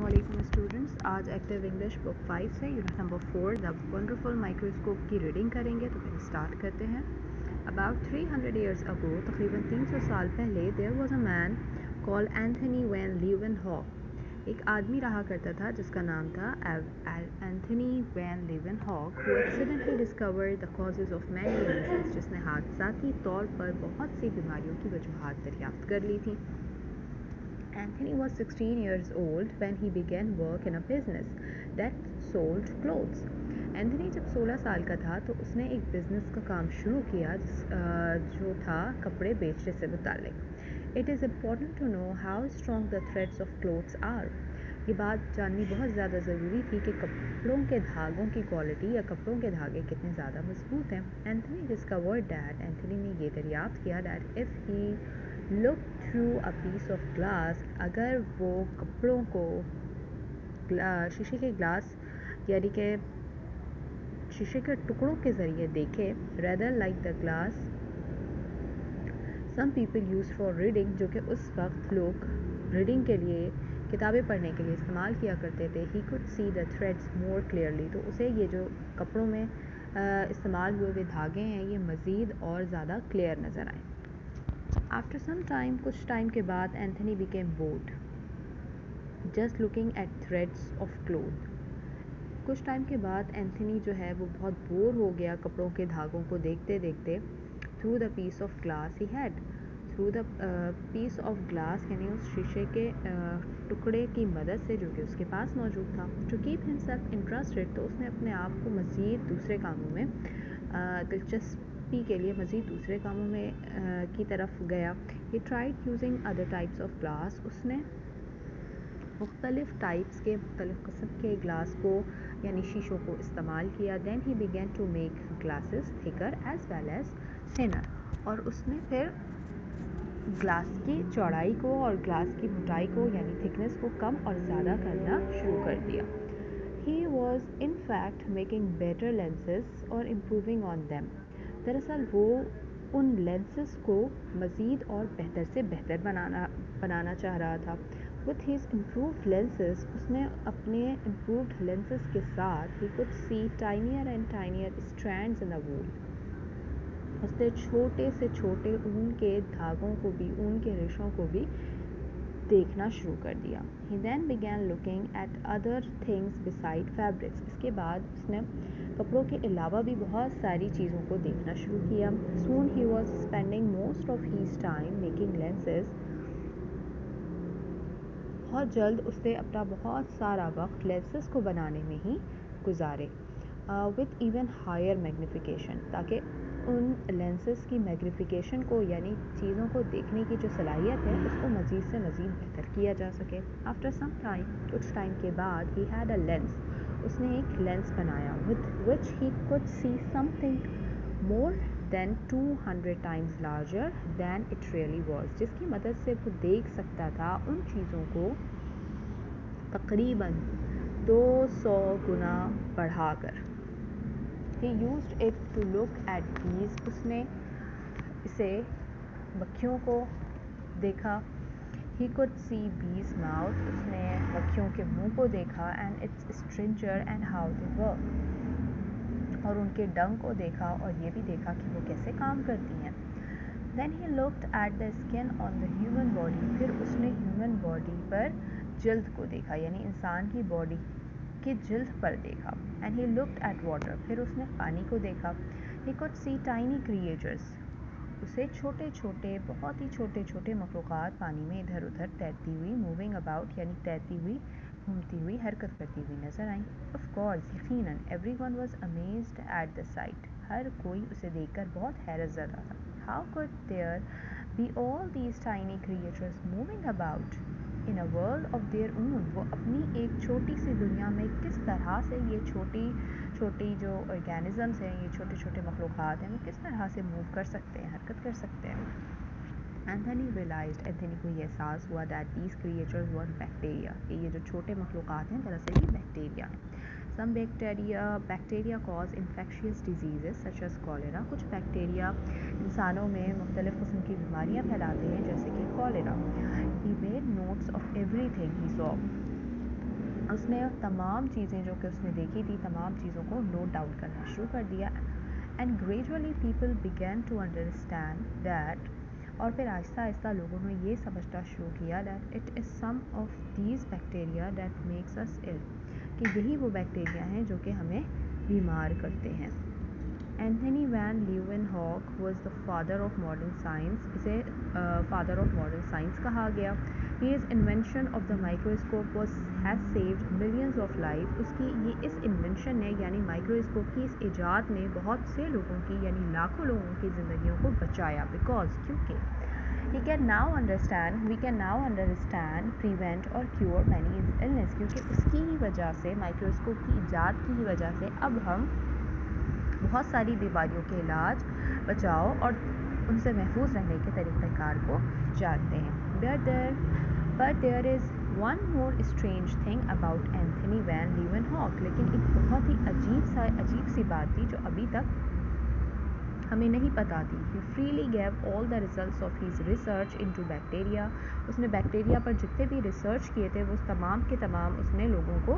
Assalamualaikum students. आज active English book 5 से unit number 4 the wonderful microscope की reading करेंगे। तो फिर स्टार्ट करते हैं। About 300 years ago, तकरीबन 300 साल पहले, there was a man called Anthony Van Leeuwenhoek। एक आदमी रहा करता था जिसका नाम था Anthony van Leeuwenhoek, who accidentally discovered the causes of many illnesses, जिसने हादसाती तौर पर बहुत सी बीमारियों की वजूहात दरियाफ्त कर ली थी। Anthony was 16 years old when he began work in a business that sold clothes. Anthony जब 16 साल का था तो उसने एक बिज़नेस का काम शुरू किया जो था कपड़े बेचने से मुताल्लिक। It is important to know how strong the threads of clothes are. ये बात जाननी बहुत ज़्यादा ज़रूरी थी कि कपड़ों के धागों की क्वालिटी या कपड़ों के धागे कितने ज़्यादा मजबूत हैं। Anthony discovered that, एंथनी ने ये दरियाफ्त किया that if he looked through a piece of glass, अगर वो कपड़ों को शीशे के ग्लास यानी कि शीशे के टुकड़ों के ज़रिए देखे, rather like the glass some people use for reading, जो कि उस वक्त लोग रीडिंग के लिए किताबें पढ़ने के लिए इस्तेमाल किया करते थे, he could see the threads more clearly, तो उसे ये जो कपड़ों में इस्तेमाल हुए धागे हैं ये मज़ीद और ज़्यादा क्लियर नज़र आए। After some time, कुछ टाइम के बाद, Anthony became bored just looking at threads of cloth। कुछ टाइम के बाद एंथनी जो है वो बहुत बोर हो गया कपड़ों के धागों को देखते देखते। Through the piece of glass he had, through the piece of glass यानी उस शीशे के टुकड़े की मदद से जो कि उसके पास मौजूद था। टू कीप हिमसेल्फ इंटरेस्टेड, तो उसने अपने आप को मज़ीद दूसरे कामों में दिलचस्पी के लिए मज़ीद दूसरे कामों में की तरफ गया। He tried using other types of glass, उसने मुख्तलिफ़ टाइप्स के मुख्तलिफ़ किस्म के ग्लास को यानी शीशों को इस्तेमाल किया। Then he began to make glasses thicker as well as thinner, और उसने फिर ग्लास की चौड़ाई को और ग्लास की मोटाई को यानी थिकनेस को कम और ज़्यादा करना शुरू कर दिया। He was in fact making better lenses और इम्प्रूविंग ऑन दैम, दरअसल वो उन लेंसेज को मज़ीद और बेहतर से बेहतर बनाना चाह रहा था। With his improved lenses, उसने अपने improved lenses के साथ he could see tinier and tinier strands in the wool, उसने छोटे से छोटे ऊन के धागों को भी, ऊन के रेशों को भी देखना शुरू कर दिया। He then began looking at other things beside fabrics, इसके बाद उसने कपड़ों के अलावा भी बहुत सारी चीज़ों को देखना शुरू किया। Soon he was spending most of his time making lenses, बहुत जल्द उसने अपना बहुत सारा वक्त लेंसेज को बनाने में ही गुजारे। विथ इवन हायर मैग्निफिकेशन, ताकि उन लेंसेज की मैग्निफिकेशन को यानी चीज़ों को देखने की जो सलाहियत है उसको मज़ीद से मज़ीद बेहतर किया जा सके। आफ्टर सम टाइम, कुछ टाइम के बाद, ही हैड अ लेंस, उसने एक लेंस बनाया with which he could see something more than 200 times larger than it really was, जिसकी मदद से वो देख सकता था उन चीज़ों को तकरीबन 200 गुना बढ़ाकर। He used it to look at bees, उसने इसे मक्खियों को देखा। He could see bees mouth, उसने मक्खियों के मुंह को देखा। And its structure and how they work, और उनके डंक को देखा और ये भी देखा कि वो कैसे काम करती हैं। Then he looked at the skin on the human body, फिर उसने ह्यूमन बॉडी पर जल्द को देखा यानी इंसान की बॉडी की जल्द पर देखा। And he looked at water, फिर उसने पानी को देखा। He could see tiny creatures, उसे छोटे छोटे बहुत ही छोटे छोटे मखलूक़ात पानी में इधर उधर तैरती हुई, मूविंग अबाउट यानी तैरती हुई, घूमती हुई, हरकत करती हुई नज़र आई। ऑफ कोर्स, यकीनन, everyone was amazed at the sight, हर कोई उसे देखकर बहुत हैरत ज़दा था। How could there be all these tiny creatures moving about in a world of their own, वो अपनी एक छोटी सी दुनिया में किस तरह से ये छोटी छोटी जो ऑर्गेनिज़म्स हैं, ये छोटे छोटे मखलूक़ात हैं, वो किस तरह से मूव कर सकते हैं, हरकत कर सकते हैं। एंथनी रियलाइज्ड, एंथनी को ये एहसास हुआ that these creatures were bacteria, कि ये जो छोटे मखलूक़ात हैं दरअसल ये बैक्टीरिया हैं। Some bacteria cause infectious diseases such as cholera, कुछ बैक्टीरिया इंसानों में मुख्तलिफ़ किस्म की बीमारियाँ फैलाते हैं जैसे कि cholera. He made notes of everything he saw, اس نے تمام چیزیں جو کہ اس نے دیکھی تھی تمام چیزوں کو نوٹ ڈاؤن کرنا شروع کر دیا. And gradually people begin to understand that اور پھر آہستہ آہستہ لوگوں نے یہ سمجھنا شروع کیا that it is some of these bacteria that makes us ill کہ یہی وہ بیکٹیریا ہیں جو کہ ہمیں بیمار کرتے ہیں. Anthony van Leeuwenhoek was the father of modern science. اسے فادر آف ماڈرن سائنس کہا گیا. His invention of the microscope was has saved millions of life. اس کی یہ اس انوینشن نے یعنی مائکرواسکوپ کی اس ایجاد نے بہت سے لوگوں کی یعنی لاکھوں لوگوں کی زندگیوں کو بچایا. بیکاز کیونکہ we can now understand prevent اور cure many illness. کیونکہ اس کی ہی وجہ سے مائکرواسکوپ کی ایجاد کی ہی وجہ سے اب ہم بہت ساری بیماریوں کے علاج بچاؤ اور ان سے محفوظ رہنے کے طریقہ کار کو جانتے ہیں. But there is one more strange thing about Anthony Van Leeuwenhoek. لیکن ایک بہت ہی عجیب سی بات تھی جو ابھی تک ہمیں نہیں پتا تھی. He freely gave all the results of his research into bacteria. اس نے بیکٹیریا پر جتنے بھی ریسرچ کیے تھے وہ تمام کے تمام اس نے لوگوں کو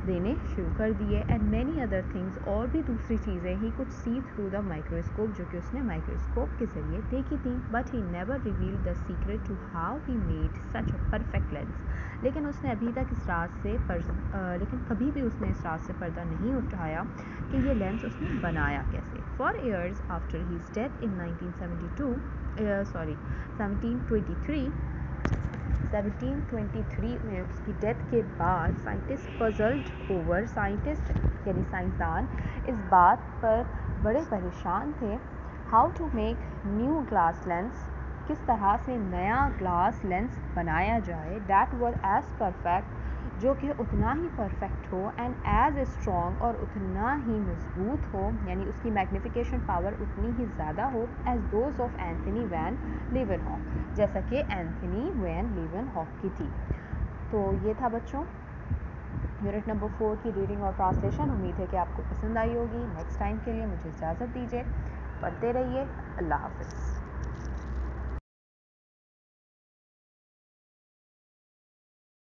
دینے شروع کر دیے. اینڈ مینی ادر تھنگس اور بھی دوسری چیزیں ہی کچھ سی تھرو دا مائکرواسکوپ جو کہ اس نے مائکرواسکوپ کے ذریعے دیکھی تھی. But he never revealed the secret to how he made such a perfect lens. لیکن اس نے ابھی تک اس راز سے لیکن کبھی بھی اس نے اس راز سے پردہ نہیں اٹھایا کہ یہ لینس اس نے بنایا کیسے. For years after his death in 1723 میں اس کی ڈیتھ کے بعد سائنسدان اس بات پر بڑے پریشان تھے how to make new glass lens. کس طرح سے نیا گلاس لینس بنایا جائے that was as perfect جو کہ اتنا ہی پرفیکٹ ہو اینڈ ایز اسٹرانگ اور اتنا ہی مضبوط ہو یعنی اس کی میگنیفیکیشن پاور اتنی ہی زیادہ ہو as those of Anthony van Leeuwenhoek جیسا کہ اینتھنی وین لیون ہاک کی تھی. تو یہ تھا بچوں یونٹ نمبر 4 کی ریڈنگ اور ٹرانسلیشن. امید ہے کہ آپ کو پسند آئی ہوگی. نیکسٹ ٹائم کے لیے مجھے اجازت دیجیے. پڑھتے رہیے. اللہ حافظ.